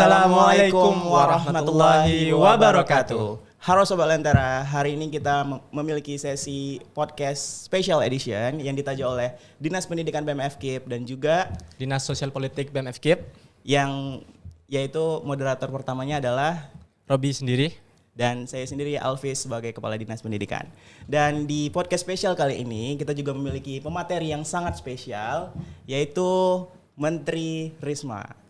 Assalamualaikum warahmatullahi wabarakatuh. Halo Sobat Lentera, hari ini kita memiliki sesi podcast special edition yang ditaja oleh Dinas Pendidikan BEM FKIP dan juga Dinas Sosial Politik BEM FKIP, yang yaitu moderator pertamanya adalah Robi sendiri, dan saya sendiri Alvis sebagai Kepala Dinas Pendidikan. Dan di podcast spesial kali ini kita juga memiliki pemateri yang sangat spesial, yaitu Menteri Risma.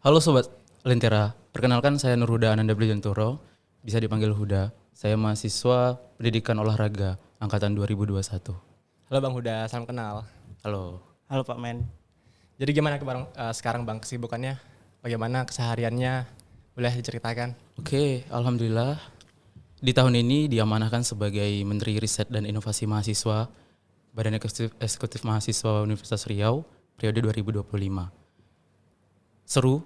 Halo Sobat Lentera, perkenalkan saya Nurhuda Ananda Brijantoro, bisa dipanggil Huda. Saya mahasiswa Pendidikan Olahraga Angkatan 2021. Halo Bang Huda, salam kenal. Halo. Halo Pak Men. Jadi gimana sekarang Bang kesibukannya? Bagaimana kesehariannya? Boleh diceritakan? Oke, Alhamdulillah di tahun ini diamanahkan sebagai Menteri Riset dan Inovasi Mahasiswa Badan Eksekutif Mahasiswa Universitas Riau periode 2025. Seru,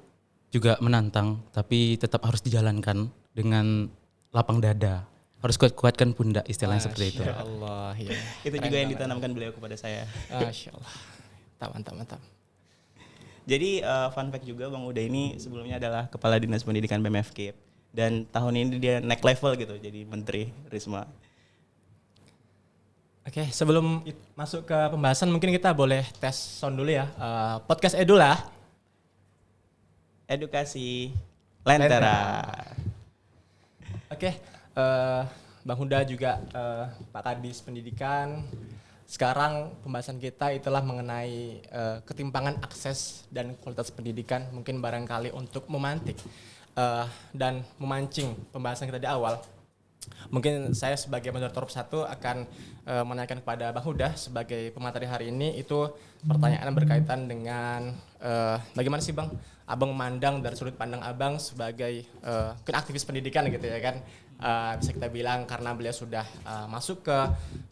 juga menantang, tapi tetap harus dijalankan dengan lapang dada. Harus kuat-kuatkan pundak, istilahnya seperti itu. Masya Allah, ya. Itu juga yang ditanamkan beliau kepada saya. Masya Allah, mantap. Jadi fun fact juga Bang Uda ini sebelumnya adalah Kepala Dinas Pendidikan BEM FKIP. Dan tahun ini dia naik level gitu, jadi Menteri Risma. Oke, sebelum masuk ke pembahasan mungkin kita boleh tes sound dulu ya. Podcast Edu lah. Edukasi Lentera. Oke, Bang Huda juga Pak Kadis Pendidikan. Sekarang pembahasan kita itulah mengenai ketimpangan akses dan kualitas pendidikan. Mungkin barangkali untuk memantik dan memancing pembahasan kita di awal. Mungkin saya sebagai moderator 1 akan menanyakan kepada Bang Huda sebagai pemateri hari ini itu pertanyaan berkaitan dengan bagaimana sih Bang Abang memandang dari sudut pandang Abang sebagai aktivis pendidikan gitu ya kan. Bisa kita bilang karena beliau sudah masuk ke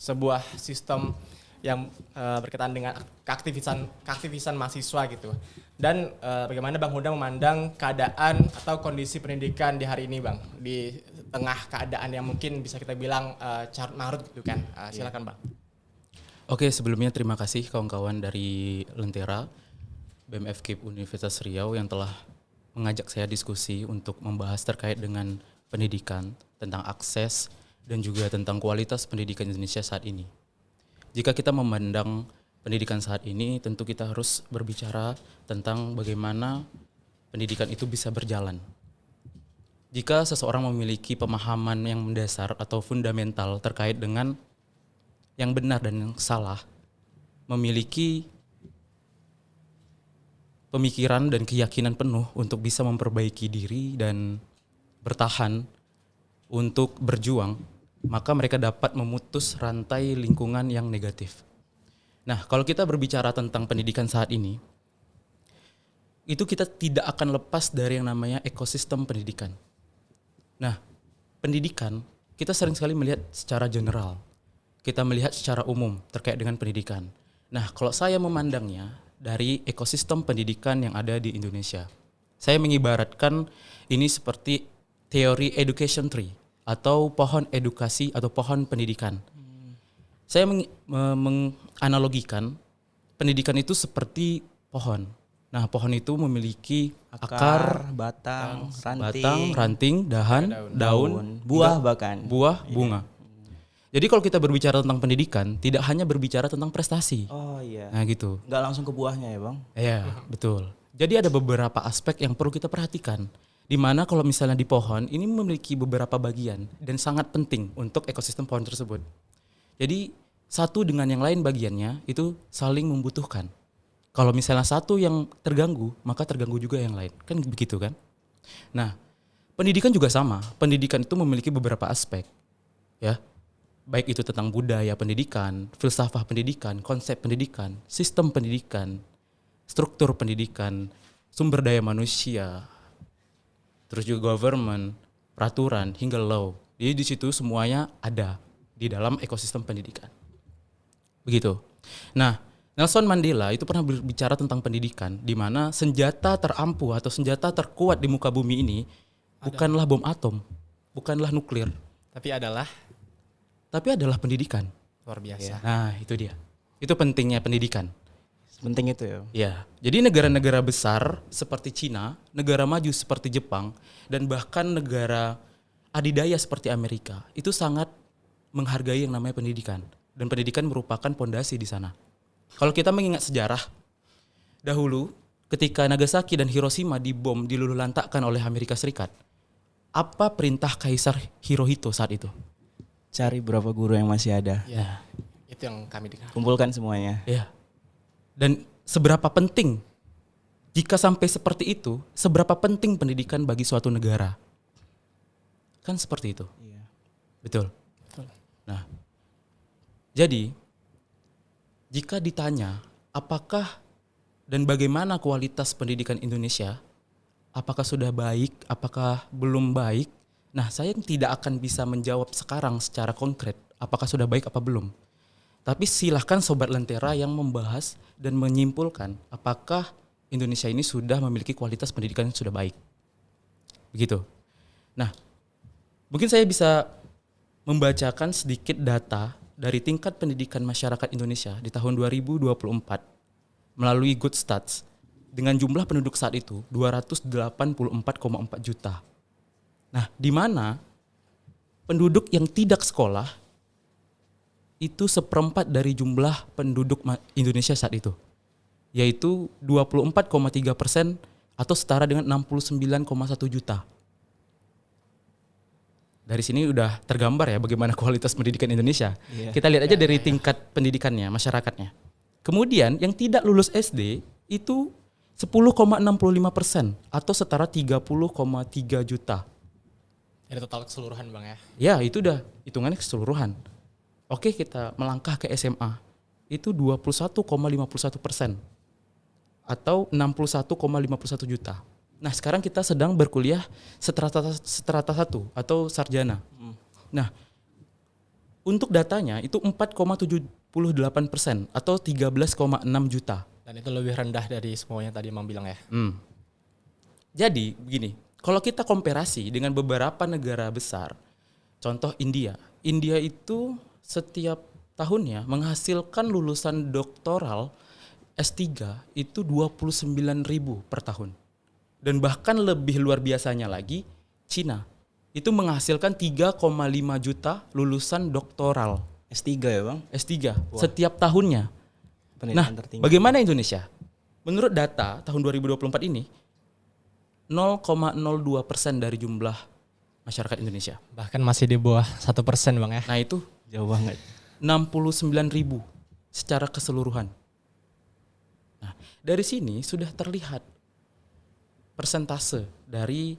sebuah sistem yang berkaitan dengan keaktivisan mahasiswa gitu. Dan bagaimana Bang Huda memandang keadaan atau kondisi pendidikan di hari ini Bang, di tengah keadaan yang mungkin bisa kita bilang carut marut gitu kan. Silakan Bang. Oke, sebelumnya terima kasih kawan-kawan dari Lentera BEM FKIP Universitas Riau yang telah mengajak saya diskusi untuk membahas terkait dengan pendidikan, tentang akses, dan juga tentang kualitas pendidikan Indonesia saat ini. Jika kita memandang pendidikan saat ini, tentu kita harus berbicara tentang bagaimana pendidikan itu bisa berjalan. Jika seseorang memiliki pemahaman yang mendasar atau fundamental terkait dengan yang benar dan yang salah, memiliki pemikiran dan keyakinan penuh untuk bisa memperbaiki diri dan bertahan untuk berjuang, maka mereka dapat memutus rantai lingkungan yang negatif. Nah, kalau kita berbicara tentang pendidikan saat ini, itu kita tidak akan lepas dari yang namanya ekosistem pendidikan. Nah, pendidikan kita sering sekali melihat secara general. Kita melihat secara umum terkait dengan pendidikan. Nah, kalau saya memandangnya dari ekosistem pendidikan yang ada di Indonesia, saya mengibaratkan ini seperti teori education tree atau pohon edukasi atau pohon pendidikan. Saya menganalogikan pendidikan itu seperti pohon. Nah, pohon itu memiliki akar, batang, ranting, daun, buah bahkan. Buah, bunga. Jadi kalau kita berbicara tentang pendidikan, tidak hanya berbicara tentang prestasi. Oh iya. Nah gitu. Nggak langsung ke buahnya ya Bang? Iya, betul. Jadi ada beberapa aspek yang perlu kita perhatikan. Di mana kalau misalnya di pohon, ini memiliki beberapa bagian dan sangat penting untuk ekosistem pohon tersebut. Jadi satu dengan yang lain bagiannya itu saling membutuhkan. Kalau misalnya satu yang terganggu, maka terganggu juga yang lain. Kan begitu kan? Nah, pendidikan juga sama. Pendidikan itu memiliki beberapa aspek. Ya. Baik itu tentang budaya pendidikan, filsafat pendidikan, konsep pendidikan, sistem pendidikan, struktur pendidikan, sumber daya manusia, terus juga government, peraturan, hingga law. Jadi di situ semuanya ada di dalam ekosistem pendidikan. Begitu. Nah, Nelson Mandela itu pernah berbicara tentang pendidikan, di mana senjata terampuh atau senjata terkuat di muka bumi ini bukanlah bom atom, bukanlah nuklir, tapi adalah pendidikan. luar biasa. Nah, itu dia. Itu pentingnya pendidikan. Penting itu ya. Ya, jadi negara-negara besar seperti Cina, negara maju seperti Jepang, dan bahkan negara adidaya seperti Amerika itu sangat menghargai yang namanya pendidikan. Dan pendidikan merupakan pondasi di sana. Kalau kita mengingat sejarah, dahulu ketika Nagasaki dan Hiroshima dibom, diluluhlantakkan oleh Amerika Serikat, apa perintah Kaisar Hirohito saat itu? Cari berapa guru yang masih ada. Ya, itu yang kami dengar. Kumpulkan semuanya. Ya. Dan seberapa penting jika sampai seperti itu, seberapa penting pendidikan bagi suatu negara? Kan seperti itu. Iya. Betul. Nah, jadi jika ditanya apakah dan bagaimana kualitas pendidikan Indonesia, apakah sudah baik, apakah belum baik? Nah, saya tidak akan bisa menjawab sekarang secara konkret apakah sudah baik apa belum. Tapi silahkan Sobat Lentera yang membahas dan menyimpulkan apakah Indonesia ini sudah memiliki kualitas pendidikan yang sudah baik. Begitu. Nah, mungkin saya bisa membacakan sedikit data dari tingkat pendidikan masyarakat Indonesia di tahun 2024 melalui Good Stats dengan jumlah penduduk saat itu 284,4 juta. Nah, di mana penduduk yang tidak sekolah itu 1/4 dari jumlah penduduk Indonesia saat itu, yaitu 24,3% atau setara dengan 69,1 juta. Dari sini udah tergambar ya bagaimana kualitas pendidikan Indonesia. Iya. Kita lihat aja dari tingkat pendidikannya, masyarakatnya. Kemudian yang tidak lulus SD itu 10,65% atau setara 30,3 juta. Dari total keseluruhan Bang ya. Ya, itu udah hitungannya keseluruhan. Oke, kita melangkah ke SMA. Itu 21,51% atau 61,51 juta. Nah, sekarang kita sedang berkuliah strata 1 atau sarjana. Nah, untuk datanya itu 4,78% atau 13,6 juta. Dan itu lebih rendah dari semuanya tadi Bang bilang ya. Jadi begini, kalau kita komparasi dengan beberapa negara besar, contoh India. India itu setiap tahunnya menghasilkan lulusan doktoral S3 itu 29.000 per tahun. Dan bahkan lebih luar biasanya lagi, Cina itu menghasilkan 3,5 juta lulusan doktoral S3 ya Bang? S3 setiap tahunnya. Pendidikan Nah, tertinggi. bagaimana Indonesia? Menurut data tahun 2024 ini, 0,02% dari jumlah masyarakat Indonesia. Bahkan masih di bawah 1% Bang ya. Nah itu Jauh banget. 69.000 secara keseluruhan. Nah, dari sini sudah terlihat persentase dari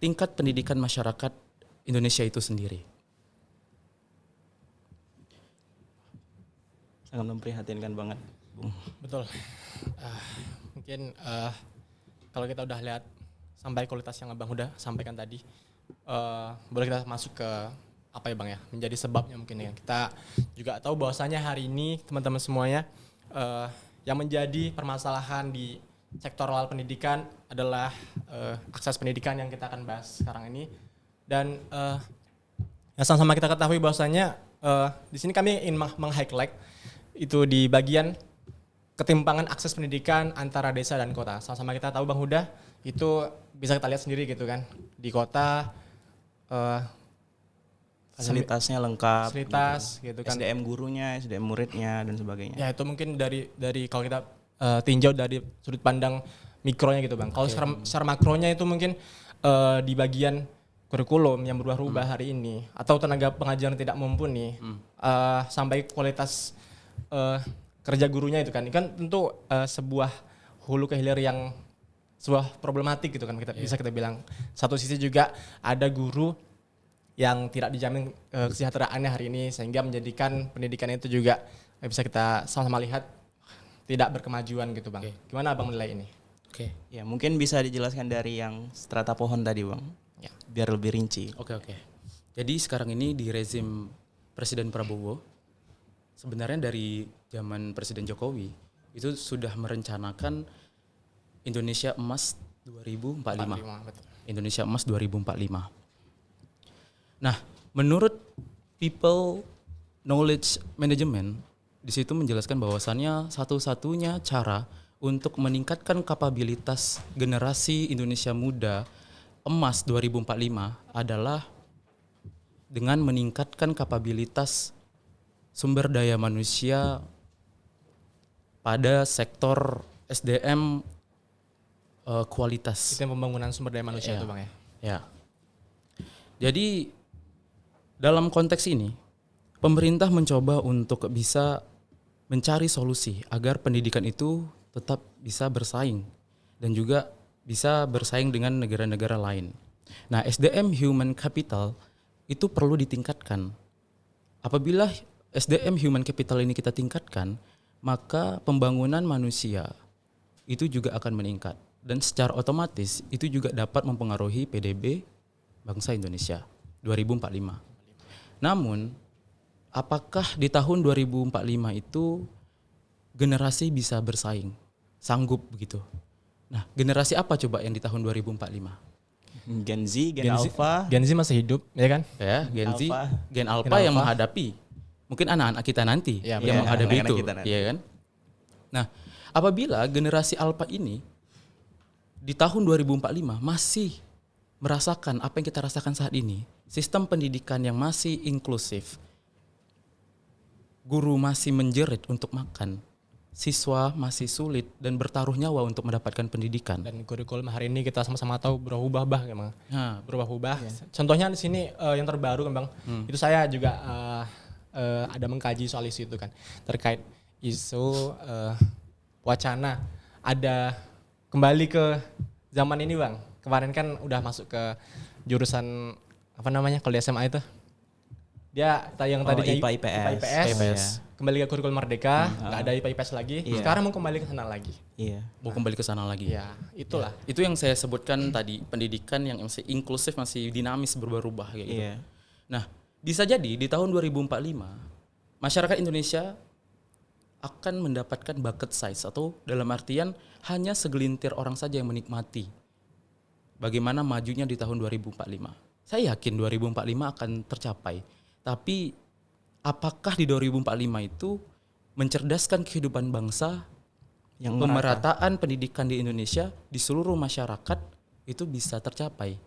tingkat pendidikan masyarakat Indonesia itu sendiri. Sangat memprihatinkan banget, Bung. Betul. Mungkin kalau kita udah lihat sampai kualitas yang Abang udah sampaikan tadi, boleh kita masuk ke apa ya Bang ya, menjadi sebabnya mungkin ya. Kita juga tahu bahwasanya hari ini teman-teman semuanya yang menjadi permasalahan di sektor awal pendidikan adalah akses pendidikan yang kita akan bahas sekarang ini. Dan ya sama-sama kita ketahui bahwasanya di sini kami ingin meng-highlight itu di bagian ketimpangan akses pendidikan antara desa dan kota. Sama-sama kita tahu Bang Huda itu bisa kita lihat sendiri gitu kan. Di kota Fasilitasnya lengkap. fasilitas gitu kan. SDM gurunya, SDM muridnya dan sebagainya. Ya itu mungkin dari kalau kita tinjau dari sudut pandang mikronya gitu Bang. Kalau secara makronya itu mungkin di bagian kurikulum yang berubah-ubah hari ini atau tenaga pengajar yang tidak mumpuni sampai kualitas kerja gurunya itu kan tentu sebuah hulu ke hilir yang sebuah problematik gitu kan bisa kita bilang. Satu sisi juga ada guru yang tidak dijamin kesejahteraannya hari ini sehingga menjadikan pendidikan itu juga bisa kita sama-sama lihat tidak berkemajuan gitu Bang. Gimana Abang menilai ini? Oke. Ya mungkin bisa dijelaskan dari yang strata pohon tadi Bang. Ya. Biar lebih rinci. Oke. Jadi sekarang ini di rezim Presiden Prabowo, sebenarnya dari zaman Presiden Jokowi itu sudah merencanakan Indonesia Emas 2045. Betul. Indonesia Emas 2045. Nah, menurut People Knowledge Management di situ menjelaskan bahwasannya satu-satunya cara untuk meningkatkan kapabilitas generasi Indonesia muda emas 2045 adalah dengan meningkatkan kapabilitas sumber daya manusia pada sektor SDM kualitas. Sistem pembangunan sumber daya manusia itu Bang ya. Ya. Jadi dalam konteks ini pemerintah mencoba untuk bisa mencari solusi agar pendidikan itu tetap bisa bersaing dan juga bisa bersaing dengan negara-negara lain. Nah, SDM human capital itu perlu ditingkatkan. Apabila SDM human capital ini kita tingkatkan, maka pembangunan manusia itu juga akan meningkat dan secara otomatis itu juga dapat mempengaruhi PDB bangsa Indonesia 2045. Namun, apakah di tahun 2045 itu generasi bisa bersaing, sanggup begitu? Nah, generasi apa coba yang di tahun 2045? Gen Z, Gen Alpha. Gen Z masih hidup, ya kan? Ya, Gen Z, Alpha. Gen Alpha yang menghadapi mungkin anak-anak kita nanti Ya, yang menghadapi anak-anak itu, kita nanti. ya kan? Nah, apabila generasi Alpha ini di tahun 2045 masih merasakan apa yang kita rasakan saat ini, sistem pendidikan yang masih inklusif, guru masih menjerit untuk makan, siswa masih sulit dan bertaruh nyawa untuk mendapatkan pendidikan. Dan kurikulum hari ini kita sama-sama tahu berubah-ubah emang. Nah, Berubah-ubah. Contohnya di sini yang terbaru kan Bang. Itu saya juga ada mengkaji soal isu itu kan. Terkait isu wacana ada kembali ke zaman ini Bang. Kemarin kan udah masuk ke jurusan apa namanya kalau di SMA itu. Dia yang tadinya IPA IPS. IPS. Kembali ke kurikulum Merdeka, nggak ada IPA IPS lagi. Iya. Sekarang mau kembali ke sana lagi. Iya. mau kembali ke sana lagi. Ya, itulah. Itu yang saya sebutkan tadi, pendidikan yang masih inklusif, masih dinamis, berubah-ubah kayak gitu. Iya. Nah, bisa jadi di tahun 2045 masyarakat Indonesia akan mendapatkan bucket size atau dalam artian hanya segelintir orang saja yang menikmati bagaimana majunya di tahun 2045. Saya yakin 2045 akan tercapai. Tapi apakah di 2045 itu mencerdaskan kehidupan bangsa, Yang pemerataan pendidikan di Indonesia di seluruh masyarakat itu bisa tercapai?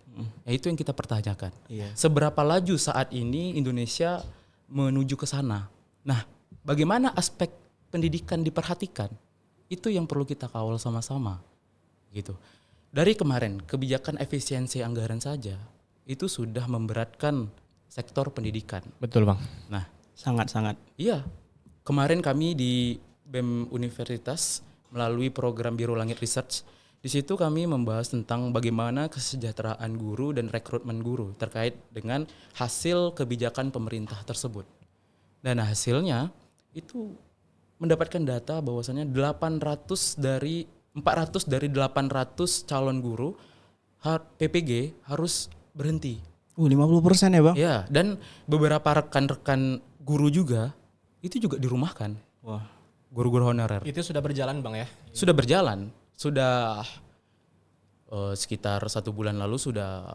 Ya, itu yang kita pertanyakan. Iya. Seberapa laju saat ini Indonesia menuju ke sana? Nah, bagaimana aspek pendidikan diperhatikan? Itu yang perlu kita kawal sama-sama. Gitu. Dari kemarin kebijakan efisiensi anggaran saja itu sudah memberatkan sektor pendidikan. Betul Bang. Nah, Sangat-sangat. iya. Kemarin kami di BEM Universitas melalui program Biru Langit Research, di situ kami membahas tentang bagaimana kesejahteraan guru dan rekrutmen guru terkait dengan hasil kebijakan pemerintah tersebut. Dan hasilnya itu mendapatkan data bahwasannya 400 dari 800 calon guru PPG harus berhenti. 50% ya Bang? Ya, dan beberapa rekan-rekan guru juga itu juga dirumahkan. Wah. Guru-guru honorer. Itu sudah berjalan Bang ya? Sudah berjalan, sudah sekitar 1 bulan lalu sudah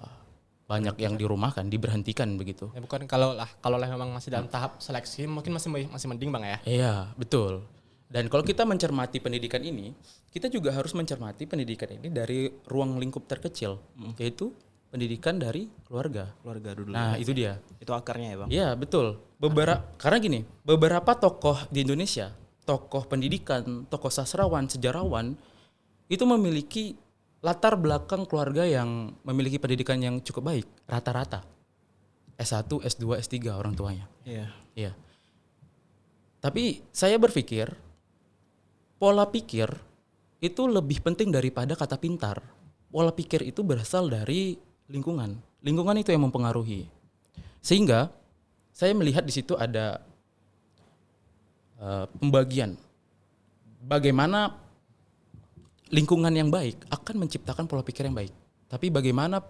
banyak yang dirumahkan, diberhentikan begitu. Ya bukan kalau memang masih dalam tahap seleksi mungkin masih mending Bang ya. Iya, betul. Dan kalau kita mencermati pendidikan ini, kita juga harus mencermati pendidikan ini dari ruang lingkup terkecil, yaitu pendidikan dari keluarga. Keluarga dulu. Nah, itu dia. Itu akarnya ya Bang? Iya, betul. Karena gini, beberapa tokoh di Indonesia, tokoh pendidikan, tokoh sastrawan, sejarawan, itu memiliki latar belakang keluarga yang memiliki pendidikan yang cukup baik, rata-rata. S1, S2, S3 orang tuanya. Iya. Iya. Tapi saya berpikir, pola pikir itu lebih penting daripada kata pintar. Pola pikir itu berasal dari lingkungan. Lingkungan itu yang mempengaruhi. Sehingga saya melihat di situ ada pembagian. Bagaimana lingkungan yang baik akan menciptakan pola pikir yang baik. Tapi bagaimana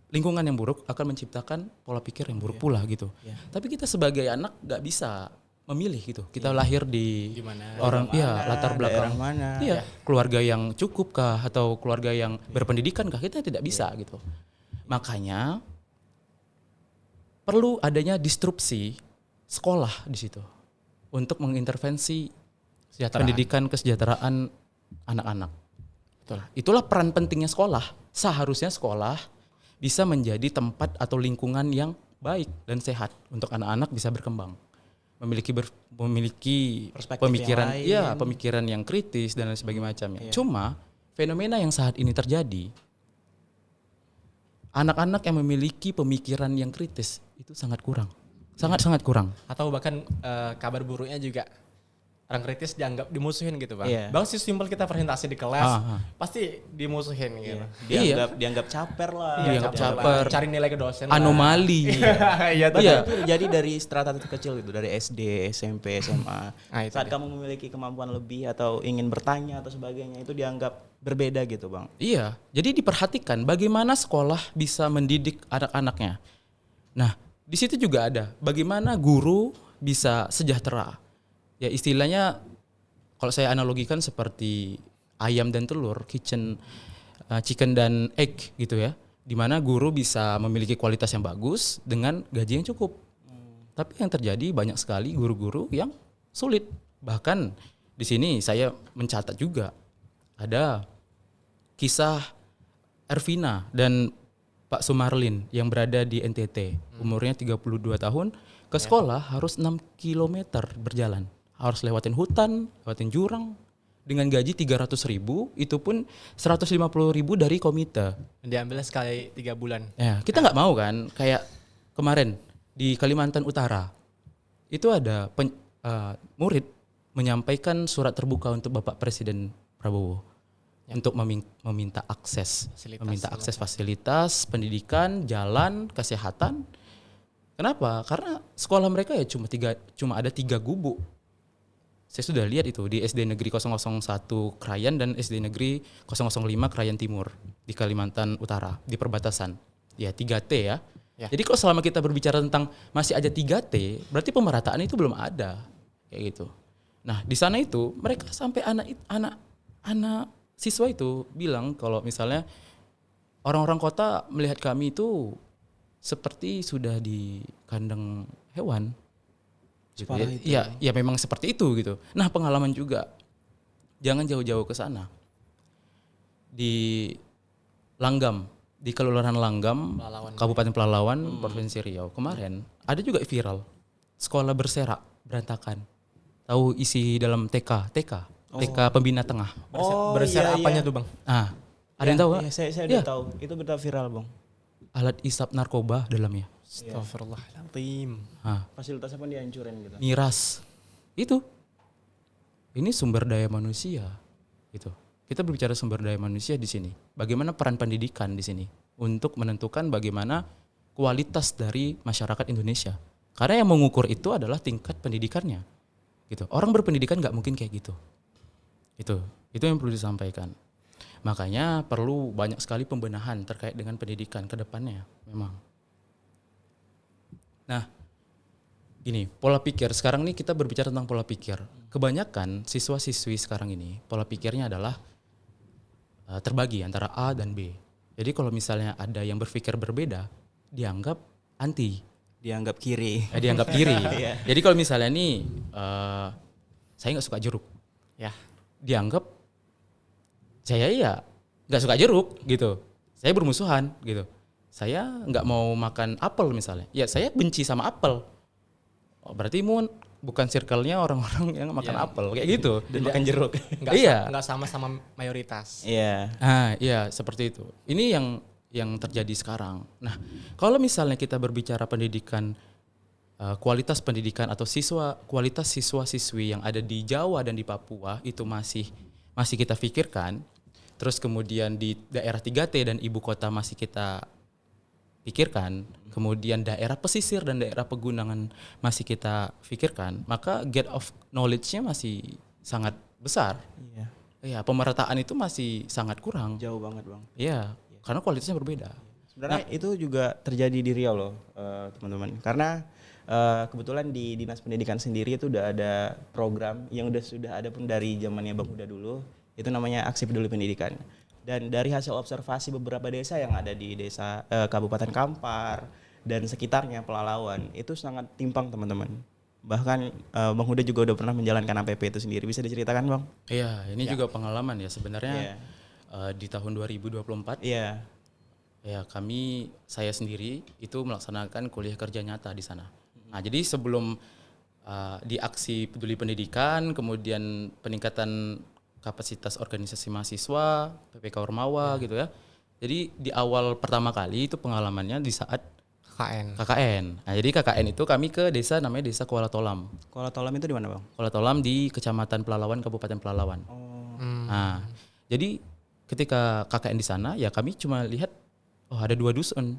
lingkungan yang buruk akan menciptakan pola pikir yang buruk pula gitu. Tapi kita sebagai anak nggak bisa memilih gitu. Kita lahir di Gimana? orang latar belakang daerah mana? iya, keluarga yang cukup kah atau keluarga yang berpendidikan kah, kita tidak bisa gitu. Makanya perlu adanya disrupsi sekolah di situ untuk mengintervensi Kesejahteraan. pendidikan kesejahteraan anak-anak. Betul. Itulah peran pentingnya sekolah. Seharusnya sekolah bisa menjadi tempat atau lingkungan yang baik dan sehat untuk anak-anak bisa berkembang, memiliki Perspektif pemikiran, yang lain. pemikiran yang kritis dan lain sebagainya macamnya. Iya. Cuma fenomena yang saat ini terjadi, anak-anak yang memiliki pemikiran yang kritis itu sangat kurang, sangat kurang. Atau bahkan kabar buruknya juga orang kritis dianggap dimusuhin gitu Bang. Iya. Bang simpel kita presentasi di kelas pasti dimusuhin gitu. Dianggap caper lah. Dianggap caper. Cari nilai ke dosen lah. Anomali. Iya tuh. Iya. Itu jadi dari strata terkecil gitu, dari SD, SMP, SMA. Nah, itu Saat dia. kamu memiliki kemampuan lebih atau ingin bertanya atau sebagainya, itu dianggap berbeda gitu Bang. Iya, jadi diperhatikan bagaimana sekolah bisa mendidik anak-anaknya. Nah, di situ juga ada bagaimana guru bisa sejahtera. Ya istilahnya kalau saya analogikan seperti ayam dan telur, chicken dan egg gitu ya. Di mana guru bisa memiliki kualitas yang bagus dengan gaji yang cukup. Tapi yang terjadi banyak sekali guru-guru yang sulit. Bahkan di sini saya mencatat juga ada kisah Ervina dan Pak Sumarlin yang berada di NTT, umurnya 32 tahun, ke sekolah harus 6 kilometer berjalan. Harus lewatin hutan, lewatin jurang, dengan gaji 300.000, itu pun 150.000 dari komite. Diambilnya sekali 3 bulan. Ya, kita nggak mau kan, kayak kemarin di Kalimantan Utara, itu ada murid menyampaikan surat terbuka untuk Bapak Presiden Prabowo untuk meminta akses, fasilitas pendidikan, jalan, kesehatan. Kenapa? Karena sekolah mereka ya cuma ada 3 gubuk. Saya sudah lihat itu di SD Negeri 001 Krayan dan SD Negeri 005 Krayan Timur di Kalimantan Utara, di perbatasan. Ya 3T ya. Ya. Jadi kalau selama kita berbicara tentang masih ada 3T, berarti pemerataan itu belum ada. Kayak gitu. Nah, di sana itu mereka sampai anak siswa itu bilang kalau misalnya orang-orang kota melihat kami itu seperti sudah di kandang hewan. Gitu. Ya memang seperti itu gitu. Nah, pengalaman juga jangan jauh-jauh ke sana. Di Langgam, di Kelurahan Langgam, Kabupaten Pelalawan, Provinsi Riau. Kemarin ada juga viral. Sekolah berserak, berantakan. Tahu isi dalam TK Pembina Tengah. Berserak apanya tuh Bang? Ah, ada yang tahu nggak? Iya, saya udah tahu. Itu berita viral Bang. Alat isap narkoba dalamnya. Astagfirullahaladzim. Fasilitas apa dihancurin gitu. Miras. Itu. Ini sumber daya manusia. Gitu. Kita berbicara sumber daya manusia di sini. Bagaimana peran pendidikan di sini untuk menentukan bagaimana kualitas dari masyarakat Indonesia. Karena yang mengukur itu adalah tingkat pendidikannya. Gitu. Orang berpendidikan nggak mungkin kayak gitu. Itu yang perlu disampaikan. Makanya perlu banyak sekali pembenahan terkait dengan pendidikan ke depannya memang. Nah, gini, pola pikir. Sekarang nih kita berbicara tentang pola pikir. Kebanyakan siswa-siswi sekarang ini, pola pikirnya adalah terbagi antara A dan B. Jadi kalau misalnya ada yang berpikir berbeda, dianggap anti. Dianggap kiri. Dianggap kiri. Jadi kalau misalnya nih, saya nggak suka jeruk. Ya. Dianggap saya ya nggak suka jeruk gitu. Saya bermusuhan gitu. Saya nggak mau makan apel misalnya. Ya saya benci sama apel. Oh, berarti bukan circle-nya orang-orang yang makan apel kayak gitu. Dan makan jeruk. Nggak sama-sama mayoritas. Iya. Iya seperti itu. Ini yang terjadi sekarang. Nah, kalau misalnya kita berbicara pendidikan, kualitas pendidikan atau kualitas siswa-siswi yang ada di Jawa dan di Papua itu masih kita pikirkan. Terus kemudian di daerah 3T dan ibu kota masih kita pikirkan, kemudian daerah pesisir dan daerah pegunungan masih kita pikirkan, maka gap of knowledge-nya masih sangat besar. Iya. Ya, pemerataan itu masih sangat kurang. Jauh banget Bang. Iya, karena kualitasnya berbeda. Sebenarnya itu juga terjadi di Riau loh, teman-teman. Karena kebetulan di Dinas Pendidikan sendiri itu udah ada program yang sudah ada pun dari zamannya Bang Huda dulu. Itu namanya Aksi Peduli Pendidikan. Dan dari hasil observasi beberapa desa yang ada di desa Kabupaten Kampar dan sekitarnya Pelalawan, itu sangat timpang teman-teman. Bahkan Bang Huda juga udah pernah menjalankan APP itu sendiri. Bisa diceritakan Bang? Iya, ini juga pengalaman ya sebenarnya. Iya. Di tahun 2024 Iya. ya saya sendiri itu melaksanakan kuliah kerja nyata di sana. Nah, jadi sebelum di aksi peduli pendidikan, kemudian peningkatan kapasitas organisasi mahasiswa, PPK Ormawa gitu ya. Jadi di awal pertama kali itu pengalamannya di saat KKN. Nah, jadi KKN itu kami ke desa namanya Desa Kuala Tolam. Kuala Tolam itu di mana Bang? Kuala Tolam di Kecamatan Pelalawan, Kabupaten Pelalawan. Oh. Nah, jadi ketika KKN di sana ya kami cuma lihat ada 2 dusun.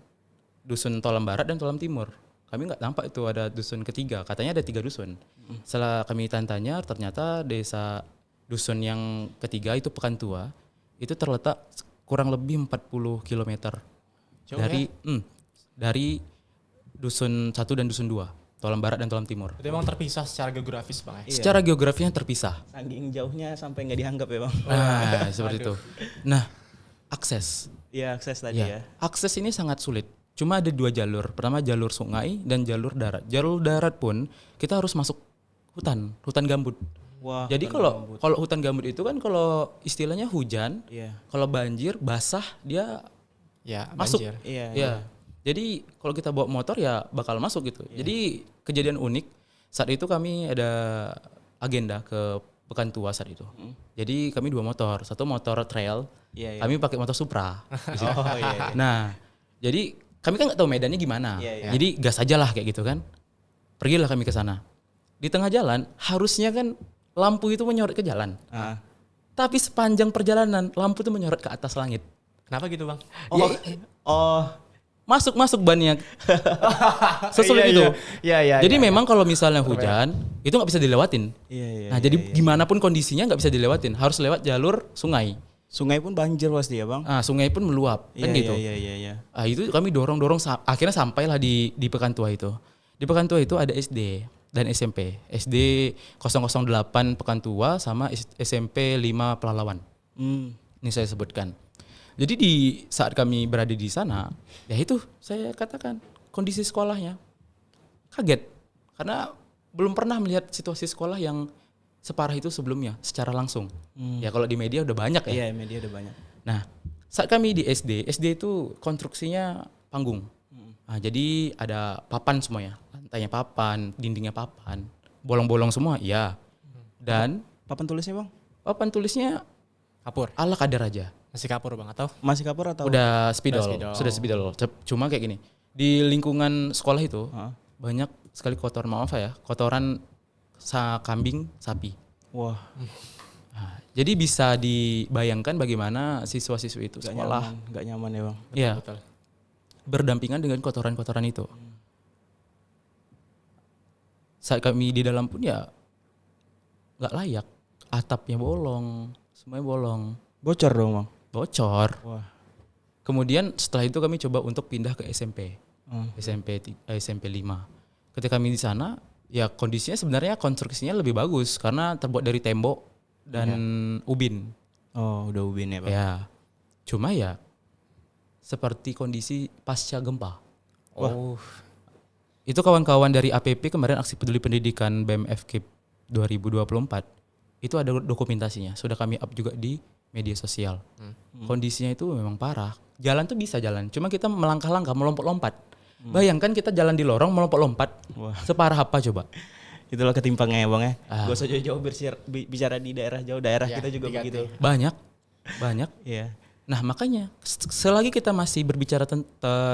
Dusun Tolam Barat dan Tolam Timur. Kami nggak nampak itu ada dusun ketiga. Katanya ada 3 dusun. Setelah kami tanya, ternyata dusun yang ketiga itu Pekantua. Itu terletak kurang lebih 40 km Jauh dari dusun 1 dan dusun 2, Tolam Barat dan Tolam Timur. Itu emang terpisah secara geografis Bang ya? Iya. Secara geografisnya terpisah. Saking jauhnya sampai nggak dianggap ya Bang? Nah, seperti itu. Nah, akses. Iya, akses tadi ya. Akses ini sangat sulit. Cuma ada 2 jalur. Pertama jalur sungai dan jalur darat. Jalur darat pun kita harus masuk hutan gambut. Wah. Jadi kalau hutan gambut itu kan kalau istilahnya hujan, Iya. kalau banjir basah dia Ya, masuk. banjir. Iya. Ya. Jadi kalau kita bawa motor ya bakal masuk gitu. Jadi kejadian unik saat itu kami ada agenda ke Pekantua saat itu. Jadi kami 2 motor, satu motor trail, Iya. kami pakai motor Supra. Oh iya. Nah, jadi kami kan nggak tahu medannya gimana. Iya. Jadi gas aja lah kayak gitu kan. Pergilah kami ke sana. Di tengah jalan harusnya kan lampu itu menyorot ke jalan. Ah. Tapi sepanjang perjalanan lampu itu menyorot ke atas langit. Kenapa gitu Bang? Oh. Masuk bannya. Sesulit Iya, itu. Iya. Jadi memang kalau misalnya hujan itu nggak bisa dilewatin. Iya. Nah, jadi gimana pun kondisinya nggak bisa dilewatin, harus lewat jalur sungai. Sungai pun banjir pasti ya Bang? Ah, sungai pun meluap kan gitu. Iya. Ah, itu kami dorong akhirnya sampailah di Pekantua itu. Di Pekantua itu ada SD dan SMP. SD 008 Pekantua sama SMP 5 Pelalawan. Ini saya sebutkan. Jadi di saat kami berada di sana, ya itu saya katakan kondisi sekolahnya kaget karena belum pernah melihat situasi sekolah yang separah itu sebelumnya secara langsung. Ya kalau di media udah banyak ya. Iya, media udah banyak. Nah, saat kami di SD itu konstruksinya panggung. Nah, jadi ada papan semuanya, lantainya papan, dindingnya papan, bolong-bolong semua, ya. Dan Papan tulisnya Bang? papan tulisnya Kapur. ala kadar aja. Masih kapur Bang atau? Masih kapur atau? Udah spidol, spidol. sudah spidol. Cuma kayak gini, di lingkungan sekolah itu Hah? banyak sekali kotoran kambing, sapi. Wah. Nah, jadi bisa dibayangkan bagaimana siswa-siswi itu sekolah Nggak nyaman ya Bang? ya Betul. berdampingan dengan kotoran-kotoran itu. Saat kami di dalam pun ya nggak layak, atapnya bolong, semuanya bolong, Bocor dong Bang? bocor. Wah. Kemudian setelah itu kami coba untuk pindah ke SMP, SMP 5. Ketika kami di sana, ya kondisinya sebenarnya konstruksinya lebih bagus karena terbuat dari tembok dan ubin. Oh, udah ubin ya Bang? Ya, cuma ya seperti kondisi pasca gempa. Oh. Itu kawan-kawan dari APP kemarin aksi peduli pendidikan BMFK 2024 itu ada dokumentasinya. Sudah kami up juga di media sosial. Kondisinya itu memang parah. Jalan tuh bisa jalan, cuma kita melangkah-langkah, melompat-lompat. Bayangkan kita jalan di lorong melompat-lompat. Wah. Separah apa coba? Itulah ketimpangnya ya Bang ya? Ah. Gak usah jauh-jauh bicara di daerah jauh, daerah Ya, kita juga diganti. begitu. Banyak. Iya. Nah makanya selagi kita masih berbicara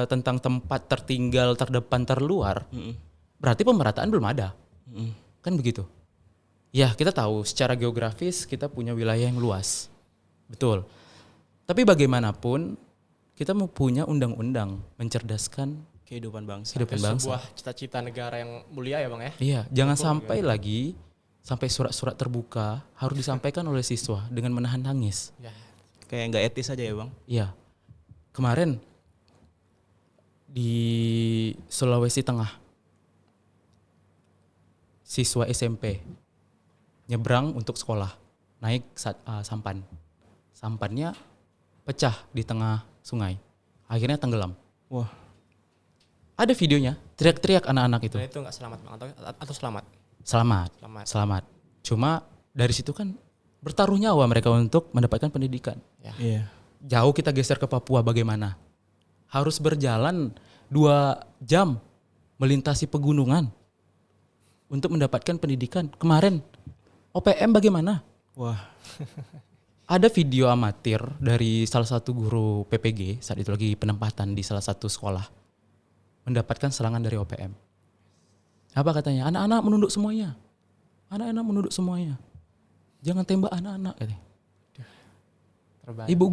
tentang tempat tertinggal, terdepan, terluar, berarti pemerataan belum ada. Kan begitu. Ya kita tahu secara geografis kita punya wilayah yang luas. Betul. Tapi bagaimanapun kita mau punya undang-undang mencerdaskan Kehidupan bangsa. kehidupan bangsa. Sebuah cita-cita negara yang mulia ya Bang ya? Iya, jangan sampai lagi sampai surat-surat terbuka harus disampaikan oleh siswa dengan menahan tangis. Ya. Kayak nggak etis aja ya Bang? Iya. Kemarin di Sulawesi Tengah siswa SMP nyebrang untuk sekolah, naik sampan. Sampannya pecah di tengah sungai. Akhirnya tenggelam. Wah. Ada videonya, teriak-teriak anak-anak itu. Nah, itu nggak selamat Bang atau selamat? selamat. Selamat. Cuma dari situ kan bertaruh nyawa mereka untuk mendapatkan pendidikan. Ya. Iya. Jauh kita geser ke Papua bagaimana? Harus berjalan 2 jam melintasi pegunungan untuk mendapatkan pendidikan. Kemarin OPM bagaimana? Wah, Ada video amatir dari salah satu guru PPG saat itu lagi penempatan di salah satu sekolah mendapatkan serangan dari OPM. Apa katanya? Anak-anak menunduk semuanya. Anak-anak menunduk semuanya. Jangan tembak anak-anak katanya. Terbaik. Ibu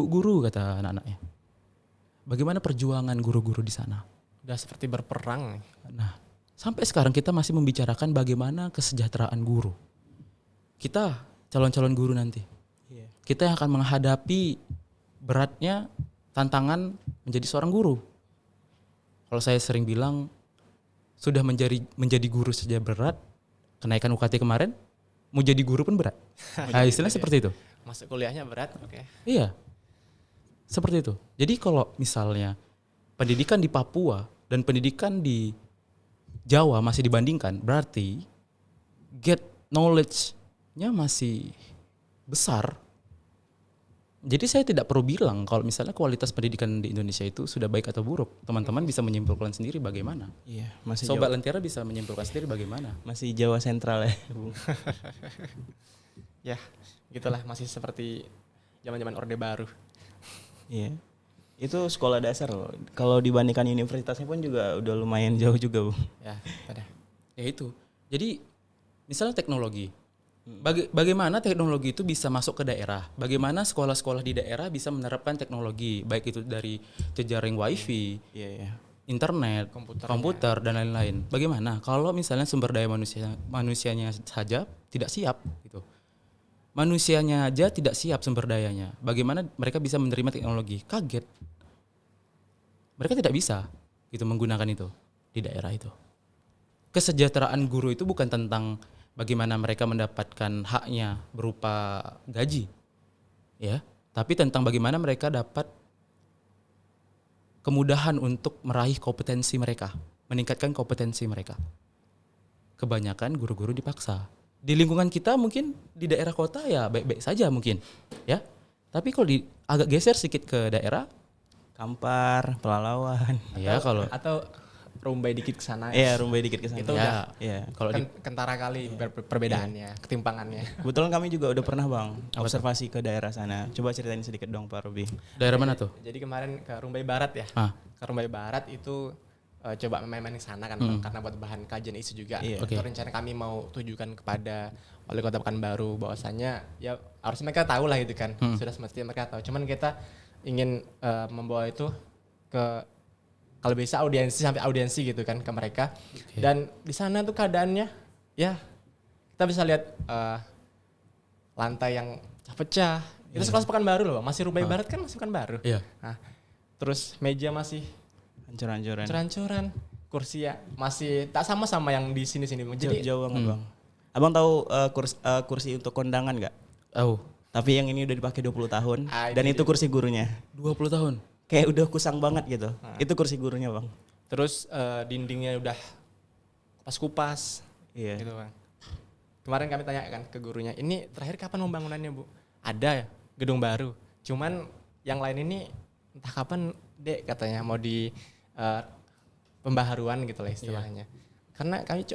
guru kata anak-anaknya. Bagaimana perjuangan guru-guru di sana? Udah seperti berperang nih. Nah, sampai sekarang kita masih membicarakan bagaimana kesejahteraan guru. Kita calon-calon guru nanti. iya. Kita yang akan menghadapi beratnya tantangan menjadi seorang guru. Kalau saya sering bilang sudah menjadi guru saja berat, kenaikan UKT kemarin, mau jadi guru pun berat. Nah, istilahnya seperti itu. Masuk kuliahnya berat, oke. Iya, seperti itu. Jadi kalau misalnya pendidikan di Papua dan pendidikan di Jawa masih dibandingkan, berarti get knowledge-nya masih besar. Jadi saya tidak perlu bilang kalau misalnya kualitas pendidikan di Indonesia itu sudah baik atau buruk. Teman-teman bisa menyimpulkan sendiri bagaimana. Iya, masih Sobat Jawa, Lentera bisa menyimpulkan sendiri bagaimana. masih Jawa Sentral ya, Bung. Ya, gitulah masih seperti zaman-zaman Orde Baru. Iya. Itu sekolah dasar loh. Kalau dibandingkan universitasnya pun juga udah lumayan jauh juga, Bung. Ya, pada. Ya itu. Jadi misalnya teknologi. Bagaimana teknologi itu bisa masuk ke daerah? Bagaimana sekolah-sekolah di daerah bisa menerapkan teknologi, baik itu dari jejaring wifi, Iya, iya. internet, komputer dan lain-lain. Bagaimana kalau misalnya sumber daya manusianya saja tidak siap gitu. Manusianya aja tidak siap sumber dayanya. Bagaimana mereka bisa menerima teknologi? Kaget. Mereka tidak bisa gitu menggunakan itu di daerah itu. Kesejahteraan guru itu bukan tentang bagaimana mereka mendapatkan haknya berupa gaji, ya, tapi tentang bagaimana mereka dapat kemudahan untuk meraih kompetensi mereka, meningkatkan kompetensi mereka. Kebanyakan guru-guru dipaksa. Di lingkungan kita mungkin di daerah kota ya baik-baik saja mungkin, ya. Tapi kalau agak geser sedikit ke daerah, Kampar, Pelalawan. ya kalau Atau rumbai dikit ke sana. Iya, rumbai dikit ke sana. Itu ya, udah Iya. kalau di kentara kali perbedaannya, ketimpangannya. Kebetulan kami juga udah pernah, Bang, observasi ke daerah sana. Coba ceritain sedikit dong, Pak Robi. daerah mana tuh? Jadi kemarin ke Rumbai Barat ya. Ah, Ke Rumbai Barat itu coba main-main ke sana kan Bang, karena buat bahan kajian isu juga. Iya. Itu rencana kami mau tujukan kepada Wali Kota Pekanbaru bahwasanya ya harusnya mereka tahu lah gitu kan. Sudah semestinya mereka tahu. Cuman kita ingin membawa itu ke kalau bisa audiensi sampai audiensi gitu kan ke mereka. Dan di sana tuh keadaannya ya kita bisa lihat lantai yang pecah. Itu sekolah Pekanbaru loh, Bang. Masih Rumbai Barat kan masih Pekanbaru. iya. Nah, terus meja masih Hancur-hancuran. hancur-hancuran, kursi ya masih tak sama yang di sini-sini. Jadi Jauh banget, Bang. Abang tahu kursi untuk kondangan nggak? Oh, Tapi yang ini udah dipakai 20 tahun Ah, dan itu kursi gurunya. 20 tahun. Kayak udah kusang banget gitu. Itu kursi gurunya, Bang. terus dindingnya udah kupas-kupas Iya. gitu Bang. Kemarin kami tanya kan ke gurunya, ini terakhir kapan pembangunannya Bu? Ada ya, gedung baru. Cuman yang lain ini entah kapan Dek katanya mau di pembaharuan gitu lah istilahnya. Karena kami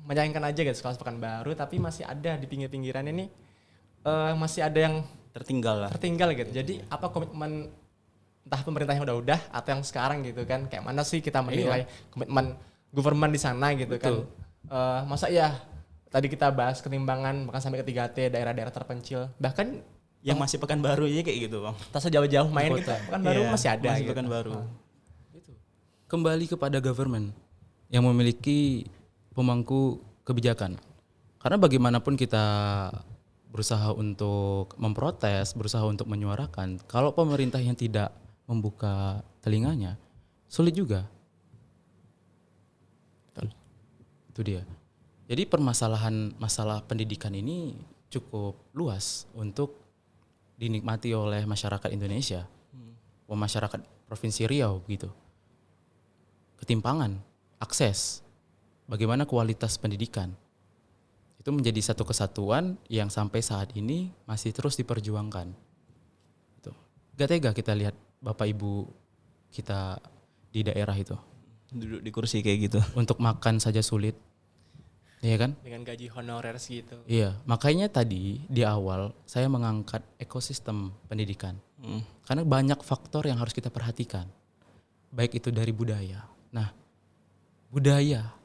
menyayangkan aja gitu sekolah Pekanbaru tapi masih ada di pinggir-pinggiran ini masih ada yang Tertinggal lah. tertinggal gitu. Jadi apa komitmen entah pemerintah yang udah atau yang sekarang gitu kan, kayak mana sih kita menilai komitmen government di sana gitu kan. Masa ya tadi kita bahas ketimbangan bahkan sampai ke 3T daerah-daerah terpencil, bahkan Yang masih Pekanbaru aja kayak gitu, Bang. tak sejauh-jauh main gitu Pekanbaru Iya, masih ada masih gitu. Pekanbaru. Kembali kepada government yang memiliki pemangku kebijakan. Karena bagaimanapun kita berusaha untuk memprotes, berusaha untuk menyuarakan, kalau pemerintah yang tidak membuka telinganya, sulit juga. Itu dia. Jadi masalah pendidikan ini cukup luas untuk dinikmati oleh masyarakat Indonesia, masyarakat Provinsi Riau gitu. Ketimpangan, akses, bagaimana kualitas pendidikan, itu menjadi satu kesatuan yang sampai saat ini masih terus diperjuangkan. Itu. Gak tega kita lihat bapak ibu kita di daerah itu. Duduk di kursi kayak gitu. Untuk makan saja sulit. Iya kan? Dengan gaji honorer segitu. Iya, makanya tadi di awal saya mengangkat ekosistem pendidikan. Karena banyak faktor yang harus kita perhatikan. Baik itu dari budaya. Nah, budaya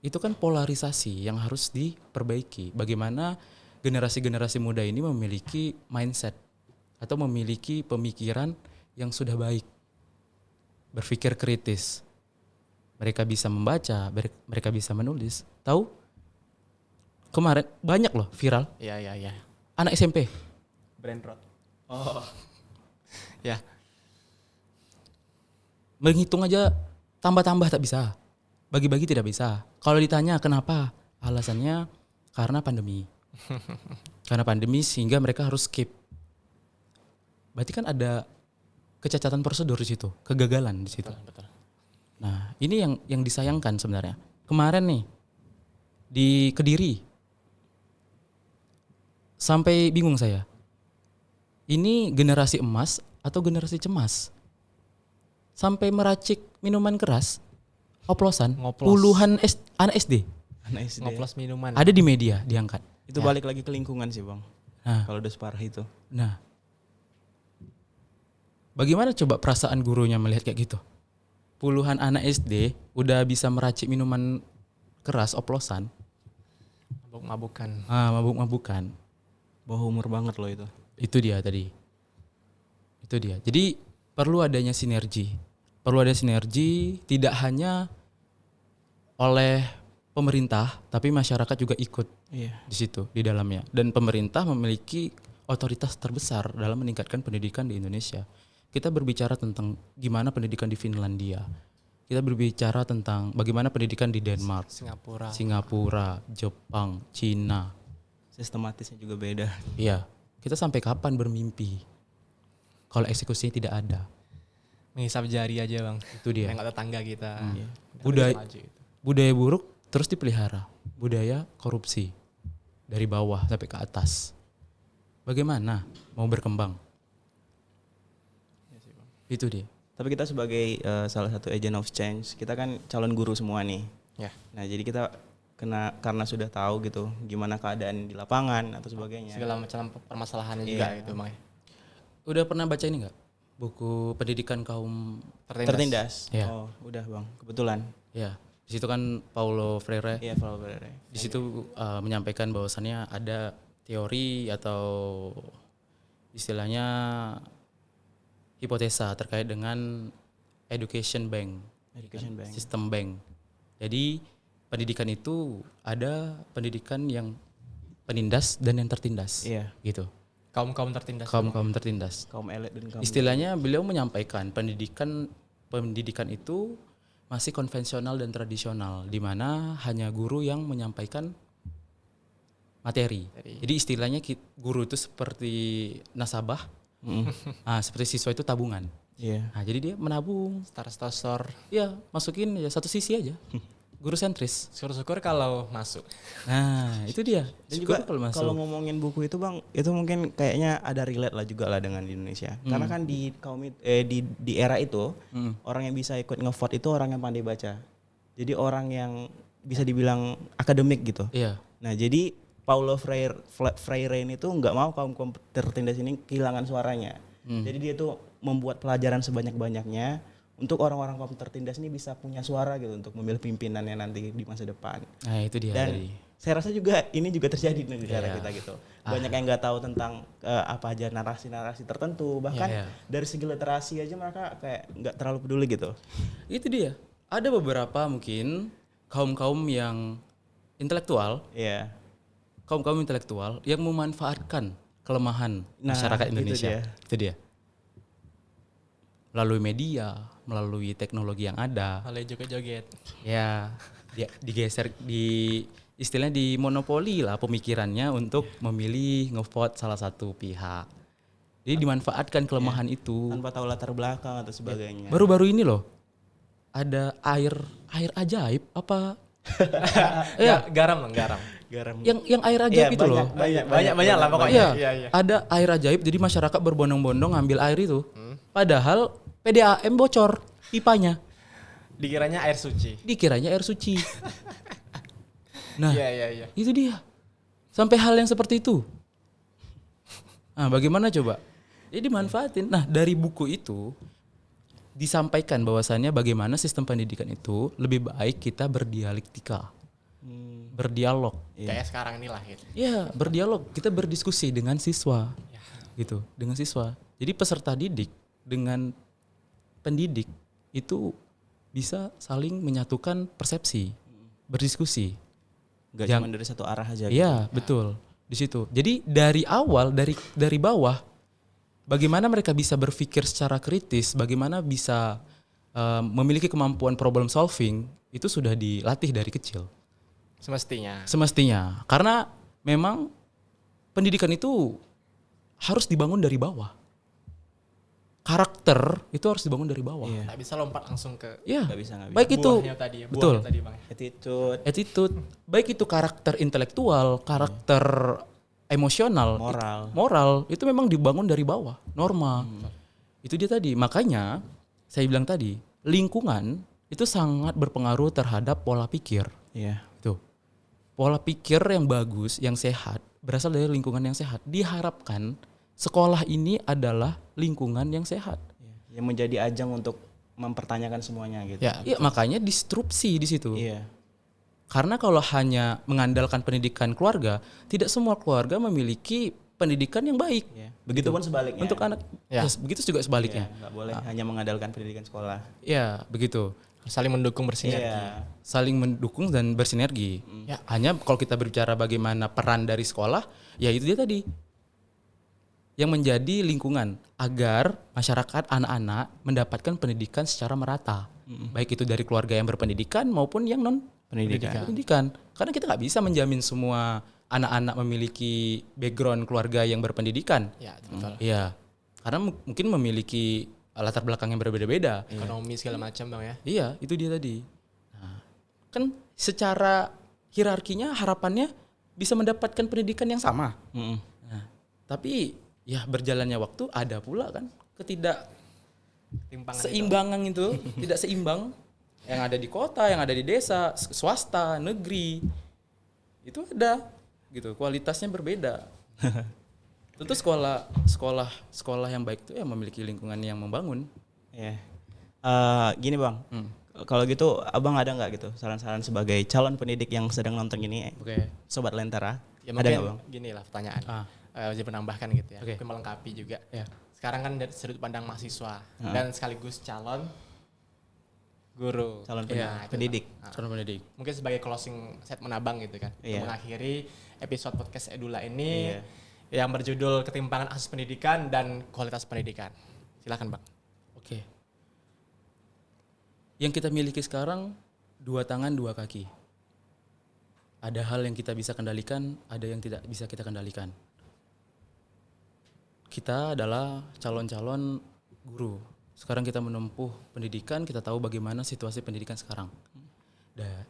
itu kan polarisasi yang harus diperbaiki. Bagaimana generasi-generasi muda ini memiliki mindset atau memiliki pemikiran yang sudah baik. Berpikir kritis. Mereka bisa membaca, mereka bisa menulis. Tahu? Kemarin banyak loh viral. Iya. Anak SMP. Brain rot. Oh. Ya. Menghitung aja tambah-tambah tak bisa. Bagi-bagi tidak bisa. Kalau ditanya kenapa? Alasannya karena pandemi. Karena pandemi sehingga mereka harus skip. Berarti kan ada kecacatan prosedur di situ, kegagalan di situ. Betul. Nah, ini yang disayangkan sebenarnya. Kemarin nih di Kediri sampai bingung saya. Ini generasi emas atau generasi cemas? Sampai meracik minuman keras, oplosan, Ngoplos. puluhan anak SD. Anak SD. Ngoplos minuman. Ada di media diangkat. Itu balik lagi ke lingkungan sih bang. Nah, Kalau udah separah itu. nah. Bagaimana coba perasaan gurunya melihat kayak gitu? Puluhan anak SD udah bisa meracik minuman keras oplosan, Mabuk-mabukan. mabuk-mabukan. Bawah umur banget loh itu. Itu dia tadi. Itu dia. Jadi perlu adanya sinergi. Perlu ada sinergi tidak hanya oleh pemerintah, tapi masyarakat juga ikut Iya. di situ, di dalamnya. Dan pemerintah memiliki otoritas terbesar dalam meningkatkan pendidikan di Indonesia. Kita berbicara tentang gimana pendidikan di Finlandia. Kita berbicara tentang bagaimana pendidikan di Denmark, Singapura, Jepang, Cina. Sistematisnya juga beda. Iya, kita sampai kapan bermimpi kalau eksekusinya tidak ada? Menghisap jari aja bang. Itu dia. Nengok tetangga kita. Budaya, Maju gitu. budaya buruk terus dipelihara. Budaya korupsi dari bawah sampai ke atas. Bagaimana mau berkembang? Itu dia. Tapi kita sebagai salah satu agent of change, kita kan calon guru semua nih. Ya. Nah jadi kita karena sudah tahu gitu gimana keadaan di lapangan atau sebagainya. Segala macam permasalahannya Iya. juga gitu bang. Udah pernah baca ini nggak? Buku pendidikan kaum Tertindas. Iya. Oh udah bang, kebetulan. ya. Di situ kan Paulo Freire Iya Paulo Freire. di situ menyampaikan bahwasannya ada teori atau istilahnya hipotesa terkait dengan education bank, Education bank. sistem bank. Jadi pendidikan itu ada pendidikan yang penindas dan yang tertindas, Iya. gitu. Kaum tertindas. Kaum tertindas. Kaum elit dan kaum. Istilahnya beliau menyampaikan pendidikan itu masih konvensional dan tradisional, di mana hanya guru yang menyampaikan materi. Jadi istilahnya guru itu seperti nasabah, seperti siswa itu tabungan. Iya. Nah, jadi dia menabung, Star. ya masukin ya satu sisi aja. Guru sentris. Syukur-syukur kalau masuk. Nah, itu dia. Dan Syukur juga kalau masuk. kalau ngomongin buku itu bang, itu mungkin kayaknya ada relate lah juga lah dengan di Indonesia. Karena kan di di era itu orang yang bisa ikut ngevote itu orang yang pandai baca. Jadi orang yang bisa dibilang akademik gitu. Iya. Nah jadi Paulo Freire ini tuh nggak mau kaum tertindas ini kehilangan suaranya. Jadi dia tuh membuat pelajaran sebanyak-banyaknya untuk orang-orang kaum tertindas ini bisa punya suara gitu untuk memilih pimpinannya nanti di masa depan. Nah, itu dia Dan tadi. saya rasa juga ini juga terjadi di negara Iya. kita gitu. Banyak yang nggak tahu tentang apa aja narasi-narasi tertentu. Bahkan Iya. dari segi literasi aja mereka kayak nggak terlalu peduli gitu. Itu dia. Ada beberapa mungkin kaum-kaum yang intelektual, Iya. kaum-kaum intelektual yang memanfaatkan kelemahan Nah, masyarakat itu Indonesia. dia. Itu dia. Melalui media, melalui teknologi yang ada, Oleh joget-joget. ya digeser istilahnya di monopoli lah pemikirannya untuk memilih ngevote salah satu pihak. Jadi dimanfaatkan kelemahan itu. Tanpa tahu latar belakang atau sebagainya. Baru-baru ini loh ada air ajaib apa? Ya, garam. Garam. Yang air Iya, ajaib itu loh. Banyak lah pokoknya. Iya, Iya. ada air ajaib. Jadi masyarakat berbondong-bondong ngambil air itu. Padahal PDAM bocor pipanya. Dikiranya air suci. Dikiranya air suci. Nah, Iya. itu dia. Sampai hal yang seperti itu. Nah, bagaimana coba? Jadi dimanfaatin. Nah, dari buku itu disampaikan bahwasannya bagaimana sistem pendidikan itu lebih baik kita berdialektika. Berdialog. Kayak sekarang inilah gitu. Ya, berdialog. Kita berdiskusi dengan siswa. Gitu, dengan siswa. Jadi peserta didik dengan pendidik itu bisa saling menyatukan persepsi, berdiskusi. Gak Yang- cuma dari satu arah aja. gitu. Iya, betul. Di situ. Jadi dari awal dari bawah bagaimana mereka bisa berpikir secara kritis, bagaimana bisa memiliki kemampuan problem solving itu sudah dilatih dari kecil. Semestinya. Karena memang pendidikan itu harus dibangun dari bawah. Karakter itu harus dibangun dari bawah. Iya. Tak bisa lompat langsung ke Ya. Nggak bisa. Baik itu buahnya tadi ya. betul. Buahnya tadi, Bang. Attitude, Baik itu karakter intelektual, karakter emosional, moral itu memang dibangun dari bawah, norma. Itu dia tadi. Makanya saya bilang tadi, lingkungan itu sangat berpengaruh terhadap pola pikir. iya. Tuh. Pola pikir yang bagus, yang sehat berasal dari lingkungan yang sehat. Diharapkan sekolah ini adalah lingkungan yang sehat. Yang menjadi ajang untuk mempertanyakan semuanya gitu. Ya. Iya, makanya disrupsi di situ. Iya. Karena kalau hanya mengandalkan pendidikan keluarga, tidak semua keluarga memiliki pendidikan yang baik. Iya. Begitupun sebaliknya. Untuk anak, Ya. begitu juga sebaliknya. Iya, nggak boleh hanya mengandalkan pendidikan sekolah. Ya, begitu. Saling mendukung bersinergi. Iya. Saling mendukung dan bersinergi. Ya. Hanya kalau kita berbicara bagaimana peran dari sekolah, ya itu dia tadi. Yang menjadi lingkungan agar masyarakat anak-anak mendapatkan pendidikan secara merata. Baik itu dari keluarga yang berpendidikan maupun yang non pendidikan. Karena kita nggak bisa menjamin semua anak-anak memiliki background keluarga yang berpendidikan. Ya, betul. Iya, karena mungkin memiliki latar belakang yang berbeda-beda. Ekonomi segala macam, Bang ya. Iya, itu dia tadi. Nah, kan secara hierarkinya harapannya bisa mendapatkan pendidikan yang sama. Mm-mm. Nah, tapi ya berjalannya waktu ada pula kan Timpangan ketidakseimbangan itu, tidak seimbang yang ada di kota, yang ada di desa, swasta, negeri. Itu ada gitu, kualitasnya berbeda. Tentu sekolah yang baik itu ya memiliki lingkungan yang membangun. Iya. Gini Bang, kalau gitu Abang ada nggak gitu saran-saran sebagai calon pendidik yang sedang nonton ini, Oke. Sobat Lentera? Ya, Ada nggak mungkin Bang? gini lah pertanyaan. Ah. Jadi menambahkan gitu ya. Oke. Mungkin melengkapi juga. Ya. Sekarang kan dari sudut pandang mahasiswa dan sekaligus calon guru. Calon Nah, itu pendidik. lah. Nah, Calon pendidik. mungkin sebagai closing statement Abang gitu kan. Iya. Untuk mengakhiri episode podcast Edula ini Iya. yang berjudul Ketimpangan Akses Pendidikan dan Kualitas Pendidikan. Silakan, Bang. Oke. Yang kita miliki sekarang 2 tangan 2 kaki. Ada hal yang kita bisa kendalikan, ada yang tidak bisa kita kendalikan. Kita adalah calon-calon guru. Sekarang kita menempuh pendidikan, kita tahu bagaimana situasi pendidikan sekarang.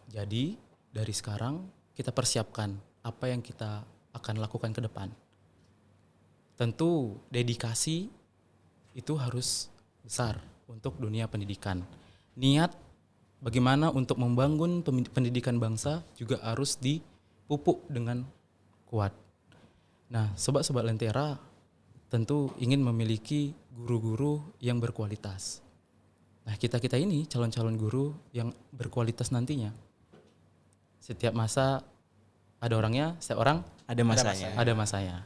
Jadi dari sekarang kita persiapkan apa yang kita akan lakukan ke depan. Tentu dedikasi itu harus besar untuk dunia pendidikan. Niat bagaimana untuk membangun pendidikan bangsa juga harus dipupuk dengan kuat. Nah, sobat-sobat Lentera tentu ingin memiliki guru-guru yang berkualitas. Nah, kita-kita ini calon-calon guru yang berkualitas nantinya. Setiap masa ada orangnya, setiap orang Ada masanya. ada masanya.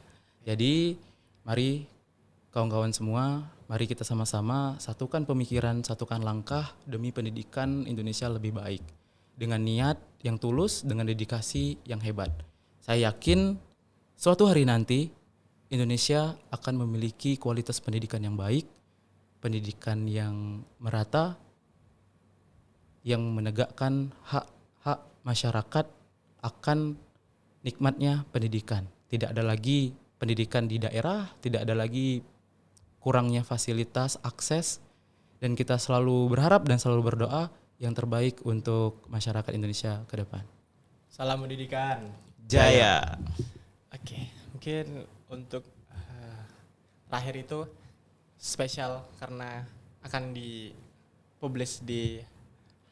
Jadi mari kawan-kawan semua, mari kita sama-sama satukan pemikiran, satukan langkah demi pendidikan Indonesia lebih baik. Dengan niat yang tulus, dengan dedikasi yang hebat. Saya yakin suatu hari nanti Indonesia akan memiliki kualitas pendidikan yang baik, pendidikan yang merata, yang menegakkan hak-hak masyarakat akan nikmatnya pendidikan. Tidak ada lagi pendidikan di daerah, tidak ada lagi kurangnya fasilitas, akses, dan kita selalu berharap dan selalu berdoa yang terbaik untuk masyarakat Indonesia ke depan. Salam pendidikan. Jaya. Oke, mungkin untuk terakhir itu spesial karena akan dipublish di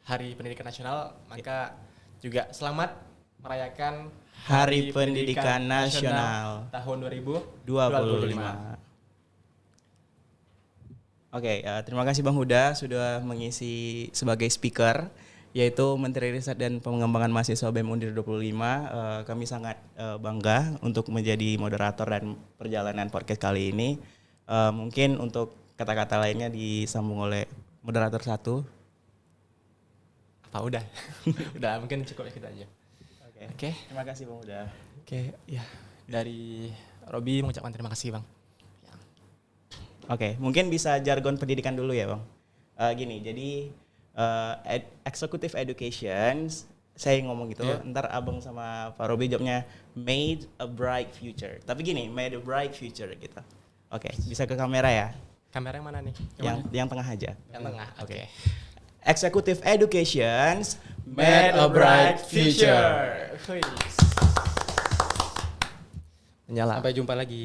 Hari Pendidikan Nasional, maka juga selamat merayakan Hari Pendidikan Nasional tahun 2025. 25. Oke, terima kasih Bang Huda sudah mengisi sebagai speaker, yaitu Menteri Riset dan Pengembangan Mahasiswa BEM Undir 25. Kami sangat bangga untuk menjadi moderator dan perjalanan podcast kali ini. Mungkin untuk kata-kata lainnya disambung oleh moderator 1. Apa udah? Udah, mungkin cukup gitu aja. Oke. Terima kasih Bang Huda. Oke, ya. Dari Robi mengucapkan terima kasih, Bang. Oke, mungkin bisa jargon pendidikan dulu ya Bang. Gini, jadi executive education, saya ngomong gitu, ntar Abang sama Pak Robi jawabnya made a bright future. Tapi gini, made a bright future gitu. Oke, bisa ke kamera ya. Kamera yang mana nih? Yang tengah aja. Yang tengah. Oke. Executive education Made a bright future. Sampai jumpa lagi.